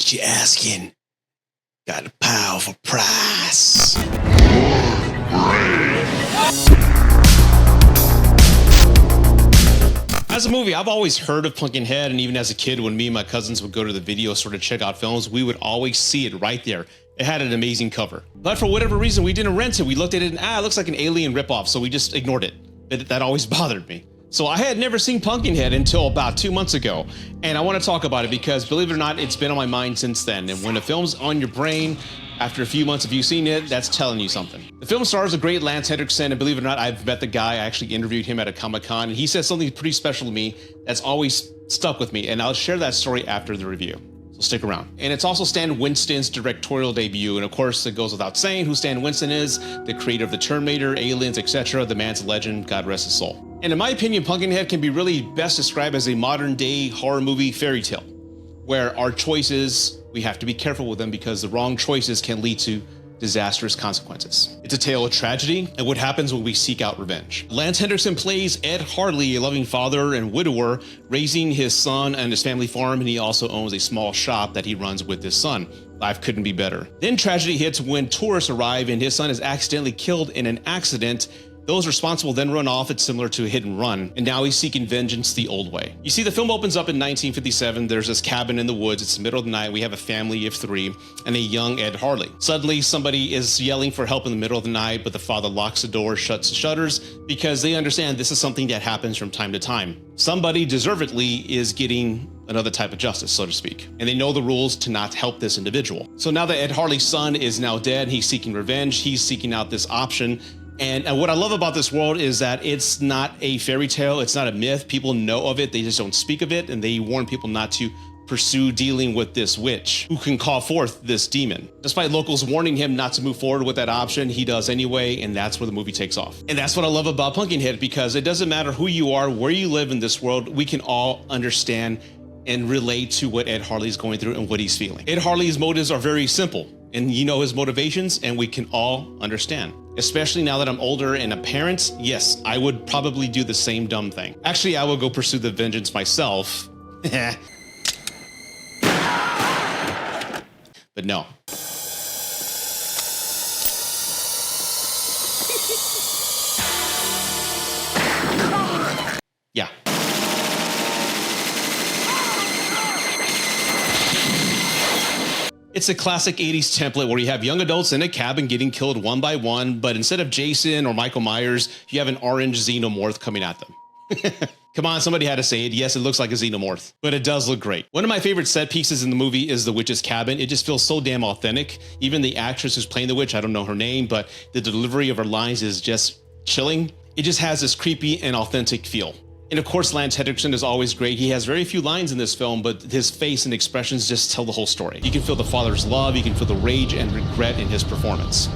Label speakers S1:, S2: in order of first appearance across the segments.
S1: Bet you asking. Got a powerful price. As a movie, I've always heard of Pumpkinhead, and even as a kid, when me and my cousins would go to the video store to check out films, we would always see it right there. It had an amazing cover. But for whatever reason, we didn't rent it. We looked at it and, it looks like an Alien ripoff, so we just ignored it. That always bothered me. So I had never seen Pumpkinhead until about 2 months ago, and I want to talk about it because, believe it or not, it's been on my mind since then. And when a film's on your brain, after a few months of you seeing it, that's telling you something. The film stars a great Lance Henriksen, and believe it or not, I've met the guy. I actually interviewed him at a Comic-Con, and he said something pretty special to me that's always stuck with me, and I'll share that story after the review. So stick around. And it's also Stan Winston's directorial debut, and of course, it goes without saying who Stan Winston is, the creator of The Terminator, Aliens, etc. The man's a legend, God rest his soul. And in my opinion, Pumpkinhead can be really best described as a modern-day horror movie fairy tale, where our choices, we have to be careful with them because the wrong choices can lead to disastrous consequences. It's a tale of tragedy and what happens when we seek out revenge. Lance Henriksen plays Ed Harley, a loving father and widower, raising his son and his family farm, and he also owns a small shop that he runs with his son. Life couldn't be better. Then tragedy hits when tourists arrive and his son is accidentally killed in an accident. Those responsible then run off. It's similar to a hit and run, and now he's seeking vengeance the old way. You see, the film opens up in 1957. There's this cabin in the woods. It's the middle of the night. We have a family of 3 and a young Ed Harley. Suddenly, somebody is yelling for help in the middle of the night, but the father locks the door, shuts the shutters, because they understand this is something that happens from time to time. Somebody deservedly is getting another type of justice, so to speak. And they know the rules to not help this individual. So now that Ed Harley's son is now dead, he's seeking revenge. He's seeking out this option. And what I love about this world is that it's not a fairy tale. It's not a myth. People know of it. They just don't speak of it. And they warn people not to pursue dealing with this witch who can call forth this demon. Despite locals warning him not to move forward with that option, he does anyway. And that's where the movie takes off. And that's what I love about Pumpkinhead, because it doesn't matter who you are, where you live in this world, we can all understand and relate to what Ed Harley's going through and what he's feeling. Ed Harley's motives are very simple, and you know his motivations, and we can all understand. Especially now that I'm older and a parent, yes, I would probably do the same dumb thing. Actually, I would go pursue the vengeance myself. But no. Yeah. It's a classic 80s template where you have young adults in a cabin getting killed one by one, but instead of Jason or Michael Myers, you have an orange xenomorph coming at them. Come on, somebody had to say it. Yes, it looks like a xenomorph, but it does look great. One of my favorite set pieces in the movie is the witch's cabin. It just feels so damn authentic. Even the actress who's playing the witch, I don't know her name, but the delivery of her lines is just chilling. It just has this creepy and authentic feel. And of course, Lance Henriksen is always great. He has very few lines in this film, but his face and expressions just tell the whole story. You can feel the father's love, you can feel the rage and regret in his performance.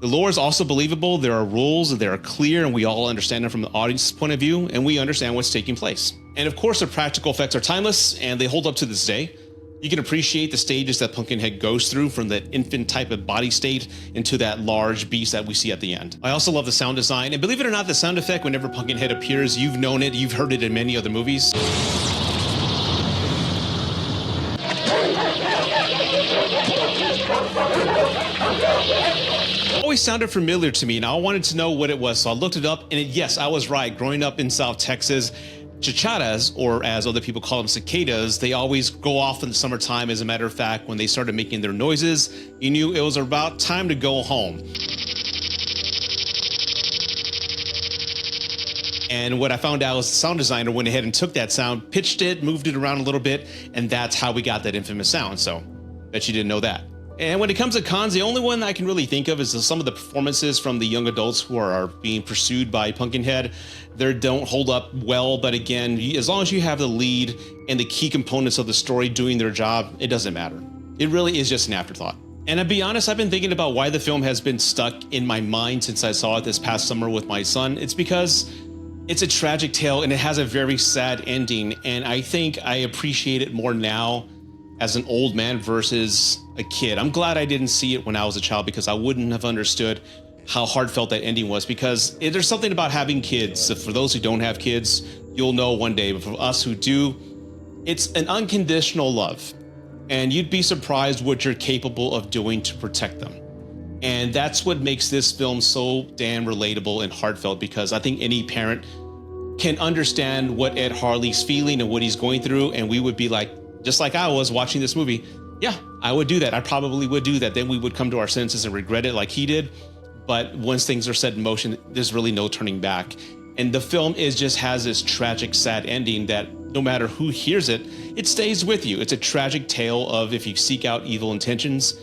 S1: The lore is also believable. There are rules, they are clear, and we all understand them from the audience's point of view, and we understand what's taking place. And of course, the practical effects are timeless, and they hold up to this day. You can appreciate the stages that Pumpkinhead goes through, from that infant type of body state into that large beast that we see at the end. I also love the sound design, and believe it or not, the sound effect whenever Pumpkinhead appears, you've known it, you've heard it in many other movies. Always sounded familiar to me, and I wanted to know what it was, so I looked it up, and yes, I was right. Growing up in South Texas, chicharas, or as other people call them, cicadas, they always go off in the summertime. As a matter of fact, when they started making their noises, you knew it was about time to go home. And what I found out was the sound designer went ahead and took that sound, pitched it, moved it around a little bit, and that's how we got that infamous sound. So, bet you didn't know that. And when it comes to cons, the only one I can really think of is some of the performances from the young adults who are being pursued by Pumpkinhead. They don't hold up well, but again, as long as you have the lead and the key components of the story doing their job, it doesn't matter. It really is just an afterthought. And to be honest, I've been thinking about why the film has been stuck in my mind since I saw it this past summer with my son. It's because it's a tragic tale and it has a very sad ending, and I think I appreciate it more now as an old man versus a kid. I'm glad I didn't see it when I was a child, because I wouldn't have understood how heartfelt that ending was, because there's something about having kids. So for those who don't have kids, you'll know one day, but for us who do, it's an unconditional love. and you'd be surprised what you're capable of doing to protect them. And that's what makes this film so damn relatable and heartfelt, because I think any parent can understand what Ed Harley's feeling and what he's going through. And we would be like, just like I was watching this movie, yeah, I would do that. I probably would do that. Then we would come to our senses and regret it like he did. But once things are set in motion, there's really no turning back. And the film just has this tragic, sad ending that no matter who hears it, it stays with you. It's a tragic tale of if you seek out evil intentions,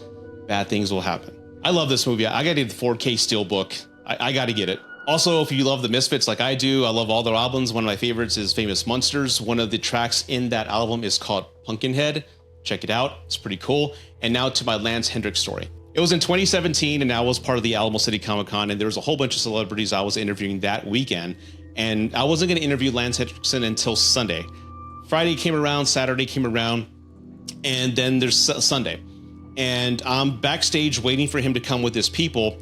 S1: bad things will happen. I love this movie. I got to get the 4K Steelbook. I got to get it. Also, if you love the Misfits like I do, I love all their albums. One of my favorites is Famous Monsters. One of the tracks in that album is called Pumpkinhead. Check it out. It's pretty cool. And now to my Lance Hendricks story. It was in 2017, and I was part of the Alamo City Comic Con, and there was a whole bunch of celebrities I was interviewing that weekend. And I wasn't going to interview Lance Henriksen until Sunday. Friday came around, Saturday came around, and then there's Sunday. And I'm backstage waiting for him to come with his people.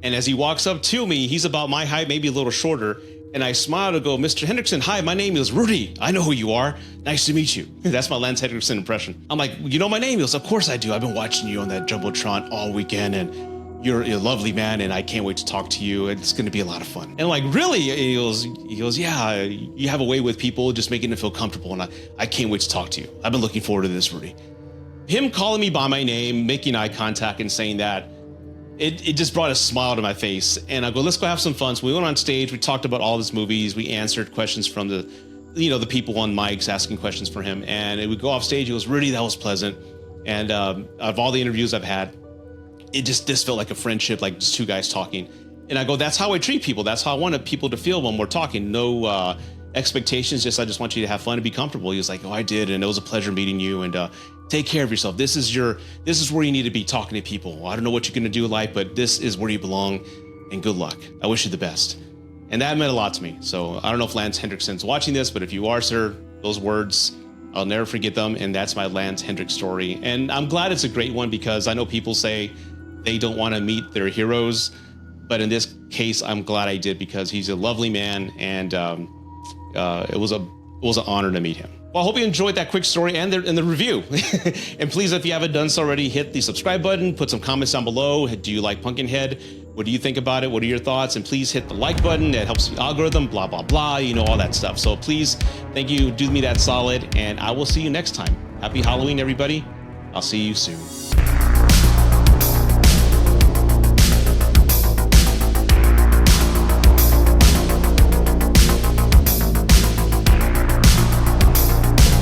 S1: And as he walks up to me, he's about my height, maybe a little shorter. And I smile to go, Mr. Henriksen, hi, my name is Rudy. I know who you are. Nice to meet you. That's my Lance Henriksen impression. I'm like, you know my name? He goes, of course I do. I've been watching you on that Jumbotron all weekend, and you're a lovely man, and I can't wait to talk to you. It's going to be a lot of fun. And I'm like, really? He goes, yeah, you have a way with people, just making them feel comfortable. And I can't wait to talk to you. I've been looking forward to this, Rudy. Him calling me by my name, making eye contact and saying that, it just brought a smile to my face. And I go, let's go have some fun. So we went on stage, we talked about all his movies, we answered questions from the people on mics asking questions for him. And we go off stage, he goes, Rudy, that was pleasant. And of all the interviews I've had, this felt like a friendship, like just two guys talking. And I go, that's how I treat people. That's how I want people to feel when we're talking. No expectations, I just want you to have fun and be comfortable. He was like, oh, I did. And it was a pleasure meeting you. And take care of yourself. This is where you need to be talking to people. I don't know what you're going to do in life, but this is where you belong, and good luck. I wish you the best. And that meant a lot to me. So I don't know if Lance Henriksen's watching this, but if you are, sir, those words, I'll never forget them. And that's my Lance Hendricks story. And I'm glad it's a great one, because I know people say they don't want to meet their heroes. But in this case, I'm glad I did, because he's a lovely man. And it was an honor to meet him. Well, I hope you enjoyed that quick story and the review. And please, if you haven't done so already, hit the subscribe button, put some comments down below. Do you like Pumpkinhead? What do you think about it? What are your thoughts? And please hit the like button. It helps the algorithm, blah, blah, blah, all that stuff. So please, thank you. Do me that solid. And I will see you next time. Happy Halloween, everybody. I'll see you soon.